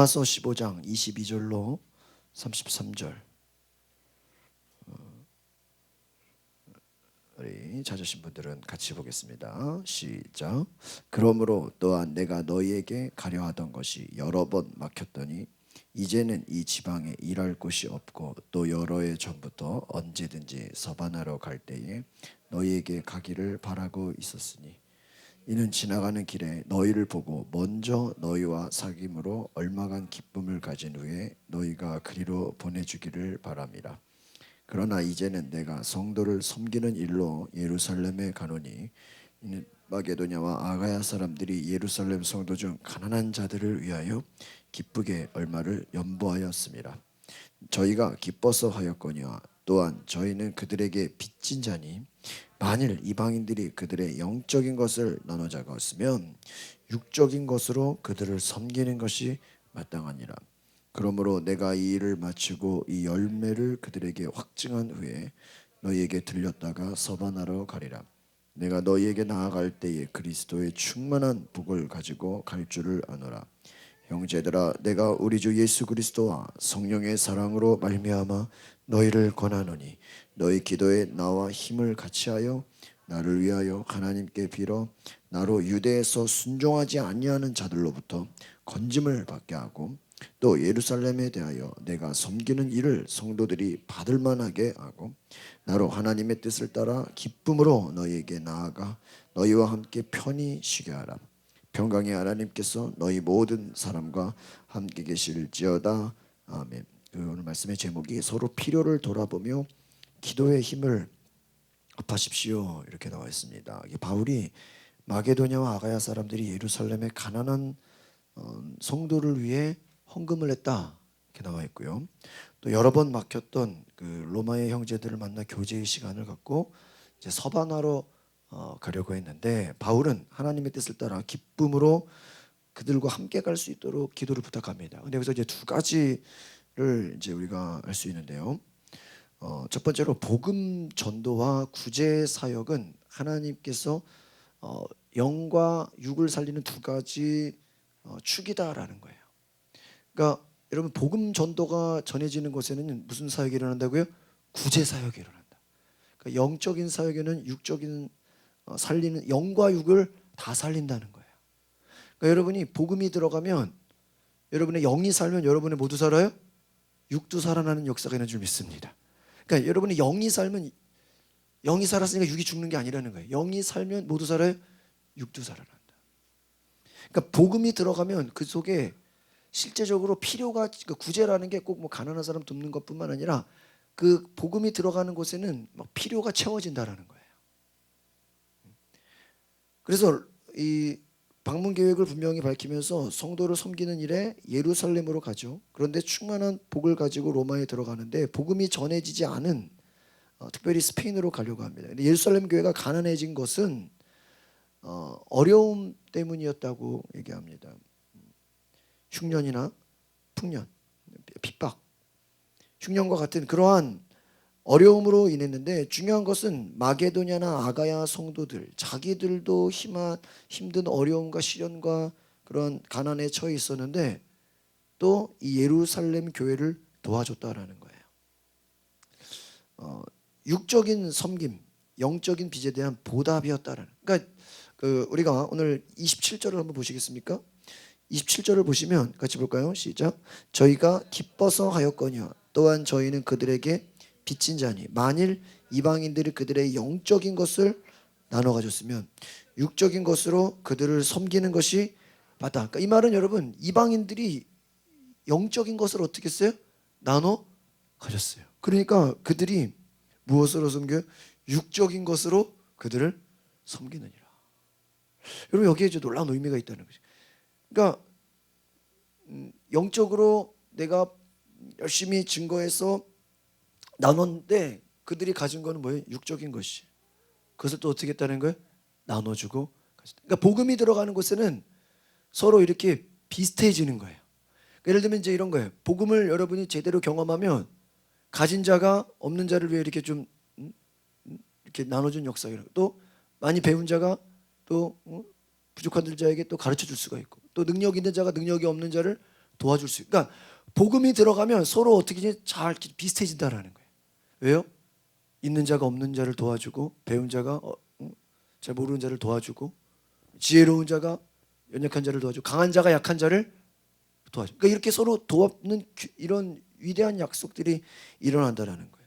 로마서 15장 22절로 33절 우리 찾으신 분들은 같이 보겠습니다. 시작. 그러므로 또한 내가 너희에게 가려 하던 것이 여러 번 막혔더니 이제는 이 지방에 일할 곳이 없고 또 여러 해 전부터 언제든지 서바나로 갈 때에 너희에게 가기를 바라고 있었으니 이는 지나가는 길에 너희를 보고 먼저 너희와 사귐으로 얼마간 기쁨을 가진 후에 너희가 그리로 보내주기를 바람이라. 그러나 이제는 내가 성도를 섬기는 일로 예루살렘에 가노니 이는 마게도냐와 아가야 사람들이 예루살렘 성도 중 가난한 자들을 위하여 기쁘게 얼마를 연보하였습니다. 저희가 기뻐서 하였거니와 또한 저희는 그들에게 빚진 자니 만일 이방인들이 그들의 영적인 것을 나눠자었으면 육적인 것으로 그들을 섬기는 것이 마땅하니라. 그러므로 내가 이 일을 마치고 이 열매를 그들에게 확증한 후에 너희에게 들렸다가 서바나로 가리라. 내가 너희에게 나아갈 때에 그리스도의 충만한 복을 가지고 갈 줄을 아노라. 형제들아, 내가 우리 주 예수 그리스도와 성령의 사랑으로 말미암아 너희를 권하노니 너희 기도에 나와 힘을 같이하여 나를 위하여 하나님께 빌어 나로 유대에서 순종하지 아니하는 자들로부터 건짐을 받게 하고 또 예루살렘에 대하여 내가 섬기는 일을 성도들이 받을 만하게 하고 나로 하나님의 뜻을 따라 기쁨으로 너희에게 나아가 너희와 함께 편히 쉬게 하라. 평강의 하나님께서 너희 모든 사람과 함께 계실지어다. 아멘. 오늘 말씀의 제목이 서로 필요를 돌아보며 기도의 힘을 합하십시오, 이렇게 나와 있습니다. 바울이 마게도냐와 아가야 사람들이 예루살렘의 가난한 성도를 위해 헌금을 했다, 이렇게 나와 있고요. 또 여러 번 막혔던 그 로마의 형제들을 만나 교제의 시간을 갖고 이제 서바나로 가려고 했는데 바울은 하나님의 뜻을 따라 기쁨으로 그들과 함께 갈 수 있도록 기도를 부탁합니다. 근데 여기서 이제 두 가지를 이제 우리가 알 수 있는데요. 첫 번째로 복음 전도와 구제 사역은 하나님께서 영과 육을 살리는 두 가지 축이다라는 거예요. 그러니까 여러분, 복음 전도가 전해지는 곳에는 무슨 사역이 일어난다고요? 구제 사역이 일어난다. 그러니까 영적인 사역에는 육적인 살리는, 영과 육을 다 살린다는 거예요. 그러니까 여러분이 복음이 들어가면 여러분의 영이 살면 여러분의 모두 살아요? 육도 살아나는 역사가 있는 줄 믿습니다. 그러니까 여러분이 영이 살면, 영이 살았으니까 육이 죽는 게 아니라는 거예요. 영이 살면 모두 살아요? 육도 살아난다. 그러니까 복음이 들어가면 그 속에 실제적으로 필요가, 그러니까 구제라는 게 꼭 뭐 가난한 사람 돕는 것뿐만 아니라 그 복음이 들어가는 곳에는 막 필요가 채워진다라는 거예요. 그래서 이 방문 계획을 분명히 밝히면서 성도를 섬기는 일에 예루살렘으로 가죠. 그런데 충만한 복을 가지고 로마에 들어가는데 복음이 전해지지 않은 특별히 스페인으로 가려고 합니다. 근데 예루살렘 교회가 가난해진 것은 어려움 때문이었다고 얘기합니다. 흉년이나 풍년, 핍박, 흉년과 같은 그러한 어려움으로 인했는데 중요한 것은 마게도냐나 아가야 성도들 자기들도 힘든 어려움과 시련과 그런 가난에 처해 있었는데 또 이 예루살렘 교회를 도와줬다라는 거예요. 육적인 섬김, 영적인 빚에 대한 보답이었다라는. 그러니까 우리가 오늘 27절을 한번 보시겠습니까? 27절을 보시면 같이 볼까요? 시작. 저희가 기뻐서 하였거니와 또한 저희는 그들에게 빚진 자니 만일 이방인들이 그들의 영적인 것을 나눠 가졌으면 육적인 것으로 그들을 섬기는 것이 맞다. 그러니까 이 말은 여러분, 이방인들이 영적인 것을 어떻게 했어요? 나눠 가졌어요. 그러니까 그들이 무엇으로 섬겨요? 육적인 것으로 그들을 섬기느니라. 여러분, 여기에 이제 놀라운 의미가 있다는 거죠. 그러니까 영적으로 내가 열심히 증거해서 나눴는데 그들이 가진 거는 뭐예요? 육적인 것이. 그것을 또 어떻게 했다는 거예요? 나눠주고. 그러니까 복음이 들어가는 곳에는 서로 이렇게 비슷해지는 거예요. 그러니까 예를 들면 이제 이런 거예요. 복음을 여러분이 제대로 경험하면 가진 자가 없는 자를 위해 이렇게 좀 이렇게 나눠준 역사가, 또 많이 배운 자가 또 부족한 자에게 또 가르쳐 줄 수가 있고, 또 능력 있는 자가 능력이 없는 자를 도와줄 수 있어요. 그러니까 복음이 들어가면 서로 어떻게 잘 비슷해진다라는 거예요. 왜요? 있는 자가 없는 자를 도와주고, 배운 자가 잘 모르는 자를 도와주고, 지혜로운 자가 연약한 자를 도와주고, 강한 자가 약한 자를 도와주고. 그러니까 이렇게 서로 도와는 이런 위대한 약속들이 일어난다라는 거예요.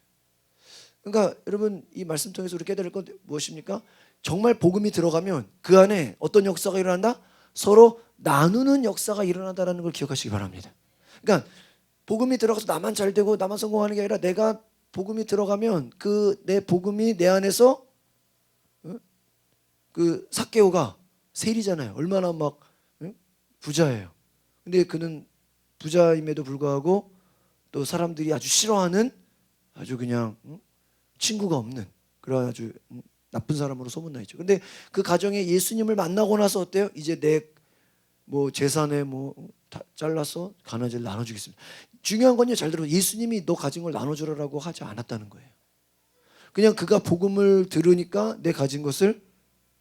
그러니까 여러분 이 말씀 통해서 우리 깨달을 건 무엇입니까? 정말 복음이 들어가면 그 안에 어떤 역사가 일어난다? 서로 나누는 역사가 일어난다는 걸 기억하시기 바랍니다. 그러니까 복음이 들어가서 나만 잘 되고 나만 성공하는 게 아니라 내가 복음이 들어가면 그 내 복음이 내 안에서 그 삭개오가 세리잖아요. 얼마나 막 부자예요. 근데 그는 부자임에도 불구하고 또 사람들이 아주 싫어하는 아주 그냥 친구가 없는 그런 아주 나쁜 사람으로 소문나 있죠. 근데 그 가정에 예수님을 만나고 나서 어때요? 이제 내 뭐 재산에 뭐 다 잘라서 가난한 자를 나눠주겠습니다. 중요한 건요, 잘 들어. 예수님이 너 가진 걸 나눠주라고 하지 않았다는 거예요. 그냥 그가 복음을 들으니까 내 가진 것을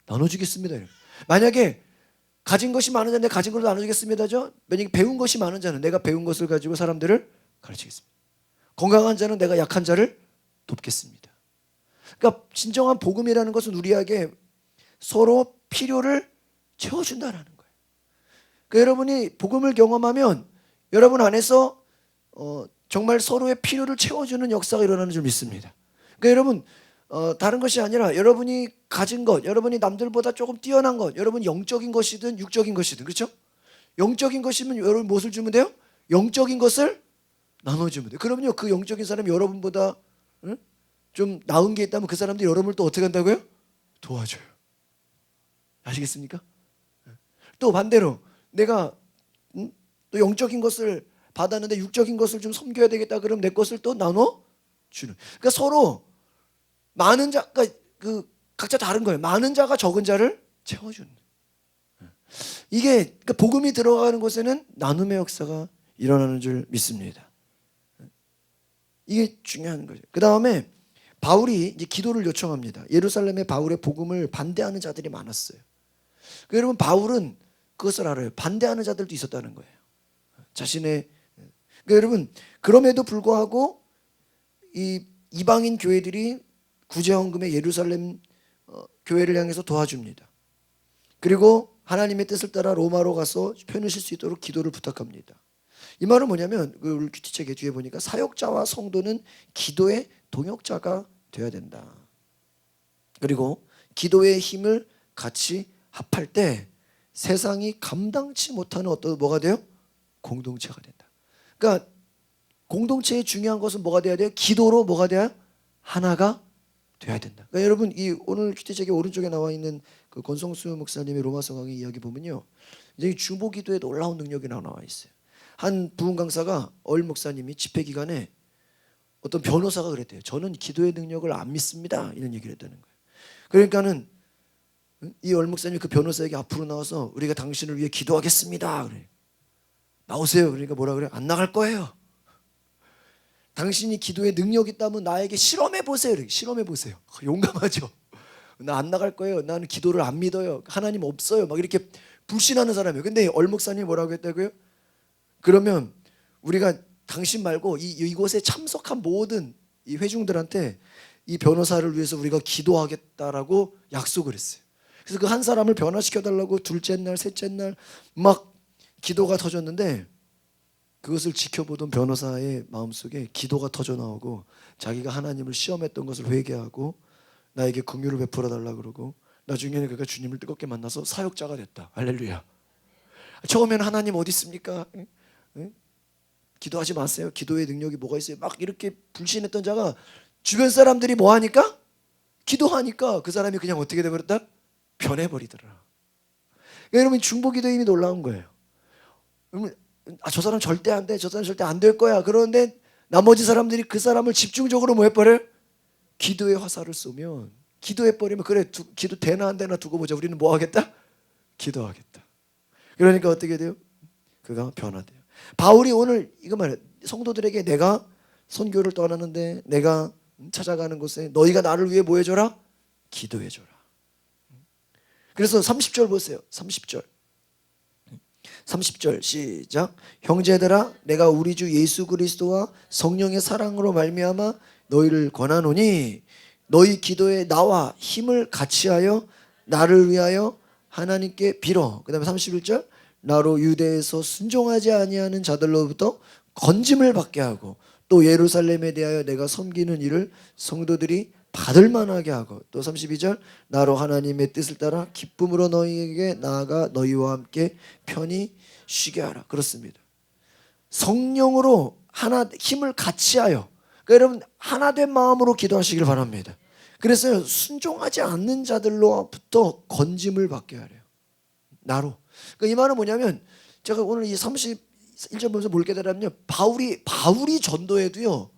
나눠주겠습니다. 만약에 가진 것이 많은 자는 내 가진 걸 나눠주겠습니다죠. 만약에 배운 것이 많은 자는 내가 배운 것을 가지고 사람들을 가르치겠습니다. 건강한 자는 내가 약한 자를 돕겠습니다. 그러니까 진정한 복음이라는 것은 우리에게 서로 필요를 채워준다는 거예요. 그러니까 여러분이 복음을 경험하면 여러분 안에서 정말 서로의 필요를 채워주는 역사가 일어나는 줄 믿습니다. 그러니까 여러분 다른 것이 아니라 여러분이 가진 것, 여러분이 남들보다 조금 뛰어난 것, 여러분 영적인 것이든 육적인 것이든, 그렇죠? 영적인 것이면 여러분 무엇을 주면 돼요? 영적인 것을 나눠주면 돼요. 그러면요, 그 영적인 사람이 여러분보다 좀 나은 게 있다면 그 사람들이 여러분을 또 어떻게 한다고요? 도와줘요. 아시겠습니까? 또 반대로 내가 또 영적인 것을 받았는데 육적인 것을 좀 섬겨야 되겠다 그러면 내 것을 또 나눠 주는. 그러니까 서로 많은 자가 그 각자 다른 거예요. 많은 자가 적은 자를 채워주는. 이게 그러니까 복음이 들어가는 곳에는 나눔의 역사가 일어나는 줄 믿습니다. 이게 중요한 거죠. 그 다음에 바울이 이제 기도를 요청합니다. 예루살렘에 바울의 복음을 반대하는 자들이 많았어요. 그러니까 여러분 바울은 그것을 알아요. 반대하는 자들도 있었다는 거예요. 자신의 그러니까 여러분 그럼에도 불구하고 이 이방인 교회들이 구제헌금에 예루살렘 교회를 향해서 도와줍니다. 그리고 하나님의 뜻을 따라 로마로 가서 편을 쉴 수 있도록 기도를 부탁합니다. 이 말은 뭐냐면 우리 큐티책의 뒤에 보니까 사역자와 성도는 기도의 동역자가 되어야 된다. 그리고 기도의 힘을 같이 합할 때 세상이 감당치 못하는 어떤 뭐가 돼요? 공동체가 된다. 그러니까 공동체의 중요한 것은 뭐가 돼야 돼요? 기도로 뭐가 돼야 하나가 돼야 된다. 그러니까 여러분 이 오늘 큐티책의 오른쪽에 나와 있는 그 권성수 목사님의 로마서 강의 이야기 보면요, 이제 중보 기도에 놀라운 능력이 나와 있어요. 한 부흥 강사가 얼 목사님이 집회 기간에 어떤 변호사가 그랬대요. 저는 기도의 능력을 안 믿습니다. 이런 얘기를 했다는 거예요. 그러니까는 이 얼 목사님이 그 변호사에게 앞으로 나와서 우리가 당신을 위해 기도하겠습니다. 그래. 나오세요. 그러니까 뭐라 그래? 안 나갈 거예요. 당신이 기도에 능력이 있다면 나에게 실험해 보세요. 실험해 보세요. 용감하죠. 나 안 나갈 거예요. 나는 기도를 안 믿어요. 하나님 없어요. 막 이렇게 불신하는 사람이에요. 근데 얼 목사님이 뭐라고 했다고요? 그러면 우리가 당신 말고 이곳에 참석한 모든 이 회중들한테 이 변호사를 위해서 우리가 기도하겠다라고 약속을 했어요. 그래서 그 한 사람을 변화시켜달라고 둘째 날, 셋째 날 막 기도가 터졌는데 그것을 지켜보던 변호사의 마음속에 기도가 터져 나오고 자기가 하나님을 시험했던 것을 회개하고 나에게 긍휼을 베풀어 달라 그러고 나중에는 그가 주님을 뜨겁게 만나서 사역자가 됐다. 할렐루야. 처음에는 하나님 어디 있습니까? 기도하지 마세요. 기도의 능력이 뭐가 있어요? 막 이렇게 불신했던 자가 주변 사람들이 뭐 하니까? 기도하니까 그 사람이 그냥 어떻게 돼버렸다? 변해버리더라. 그러니까 여러분 중보기도의 힘이 놀라운 거예요. 여러분 저 사람 절대 안 돼. 저 사람 절대 안 될 거야. 그런데 나머지 사람들이 그 사람을 집중적으로 뭐 해버려요? 기도의 화살을 쏘면 기도해버리면 그래 기도 되나 안 되나 두고 보자. 우리는 뭐 하겠다? 기도하겠다. 그러니까 어떻게 돼요? 그가 변화돼요. 바울이 오늘 이거 말해요. 성도들에게 내가 선교를 떠나는데 내가 찾아가는 곳에 너희가 나를 위해 뭐 해줘라? 기도해줘라. 그래서 30절 보세요. 30절. 30절 시작. 형제들아 내가 우리 주 예수 그리스도와 성령의 사랑으로 말미암아 너희를 권하노니 너희 기도에 나와 힘을 같이하여 나를 위하여 하나님께 빌어. 그 다음에 31절 나로 유대에서 순종하지 아니하는 자들로부터 건짐을 받게 하고 또 예루살렘에 대하여 내가 섬기는 일을 성도들이 받을 만하게 하고 또 32절 나로 하나님의 뜻을 따라 기쁨으로 너희에게 나아가 너희와 함께 편히 쉬게 하라. 그렇습니다. 성령으로 하나 힘을 같이 하여 그러니까 여러분 하나된 마음으로 기도하시길 바랍니다. 그래서 순종하지 않는 자들로부터 건짐을 받게 하래요. 나로. 그러니까 이 말은 뭐냐면 제가 오늘 이 31절 보면서 뭘 깨달았냐면요. 바울이 전도해도요.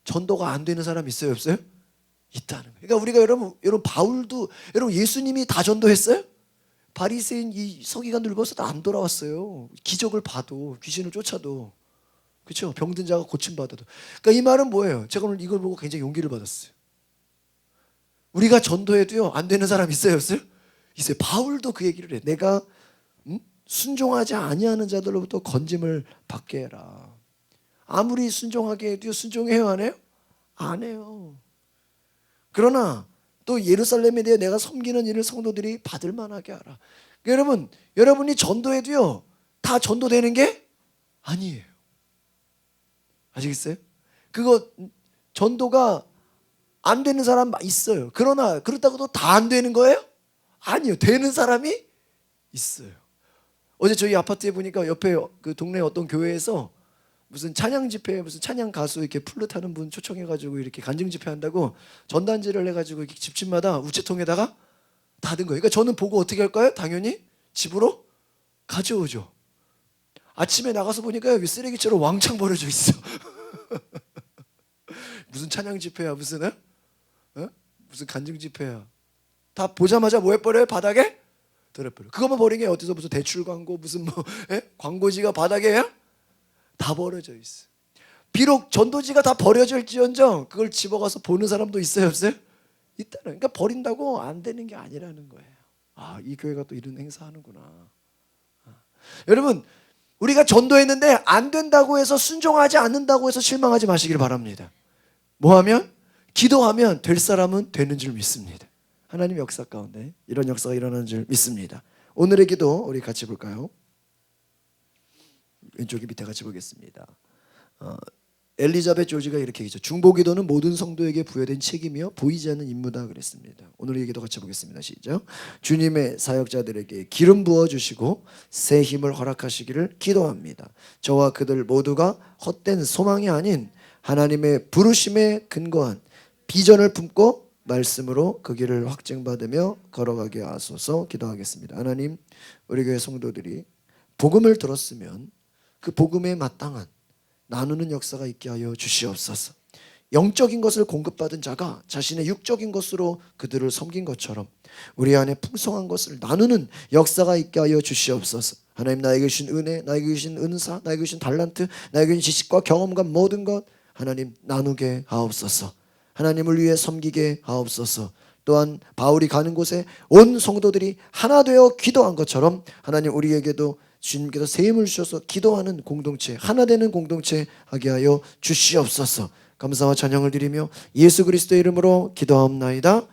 전도가 안 되는 사람 있어요, 없어요? 있다는 거예요. 그러니까 우리가 여러분 바울도 여러분 예수님이 다 전도했어요? 바리새인 이 서기관 늙어서 안 돌아왔어요. 기적을 봐도 귀신을 쫓아도 그렇죠? 병든 자가 고침 받아도. 그러니까 이 말은 뭐예요? 제가 오늘 이걸 보고 굉장히 용기를 받았어요. 우리가 전도해도요 안 되는 사람 있어요, 없어요? 있어요. 바울도 그 얘기를 해. 내가 순종하지 아니하는 자들로부터 건짐을 받게 해라. 아무리 순종하게 해도요 순종해요, 안 해요? 안 해요. 그러나 또 예루살렘에 대해 내가 섬기는 일을 성도들이 받을 만하게 하라. 그러니까 여러분이 전도해도요 다 전도되는 게 아니에요. 아시겠어요? 그거 전도가 안 되는 사람 있어요. 그러나 그렇다고도 다 안 되는 거예요? 아니요. 되는 사람이 있어요. 어제 저희 아파트에 보니까 옆에 그 동네 어떤 교회에서 무슨 찬양 집회에 무슨 찬양 가수 이렇게 플룻 하는 분 초청해가지고 이렇게 간증 집회 한다고 전단지를 해가지고 이렇게 집집마다 우체통에다가 닫은 거예요. 그러니까 저는 보고 어떻게 할까요? 당연히 집으로 가져오죠. 아침에 나가서 보니까 여기 쓰레기처럼 왕창 버려져 있어. 무슨 찬양 집회야 무슨 무슨 간증 집회야. 다 보자마자 뭐 해버려요? 바닥에 들어버려. 그것만 버린 게 어디서 무슨 대출 광고 무슨 광고지가 바닥에야 다 버려져 있어. 비록 전도지가 다 버려질지언정 그걸 집어가서 보는 사람도 있어요, 없어요? 있다는. 그러니까 버린다고 안 되는 게 아니라는 거예요. 아, 이 교회가 또 이런 행사하는구나. 여러분, 우리가 전도했는데 안 된다고 해서 순종하지 않는다고 해서 실망하지 마시길 바랍니다. 뭐하면? 기도하면 될 사람은 되는 줄 믿습니다. 하나님 역사 가운데 이런 역사가 일어나는 줄 믿습니다. 오늘의 기도 우리 같이 볼까요? 왼쪽에 밑에 같이 보겠습니다. 엘리자벳 조지가 이렇게 얘기죠. 중보기도는 모든 성도에게 부여된 책임이요 보이지 않는 임무다 그랬습니다. 오늘의 기도 같이 보겠습니다. 시작. 주님의 사역자들에게 기름 부어주시고 새 힘을 허락하시기를 기도합니다. 저와 그들 모두가 헛된 소망이 아닌 하나님의 부르심에 근거한 비전을 품고 말씀으로 그 길을 확증받으며 걸어가게 하소서. 기도하겠습니다. 하나님, 우리 교회 성도들이 복음을 들었으면 그 복음에 마땅한 나누는 역사가 있게 하여 주시옵소서. 영적인 것을 공급받은 자가 자신의 육적인 것으로 그들을 섬긴 것처럼 우리 안에 풍성한 것을 나누는 역사가 있게 하여 주시옵소서. 하나님, 나에게 주신 은혜, 나에게 주신 은사, 나에게 주신 달란트, 나에게 주신 지식과 경험과 모든 것 하나님 나누게 하옵소서. 하나님을 위해 섬기게 하옵소서. 또한 바울이 가는 곳에 온 성도들이 하나 되어 기도한 것처럼 하나님 우리에게도 주님께서 새 힘을 주셔서 기도하는 공동체, 하나 되는 공동체 하게 하여 주시옵소서. 감사와 찬양을 드리며 예수 그리스도의 이름으로 기도하옵나이다.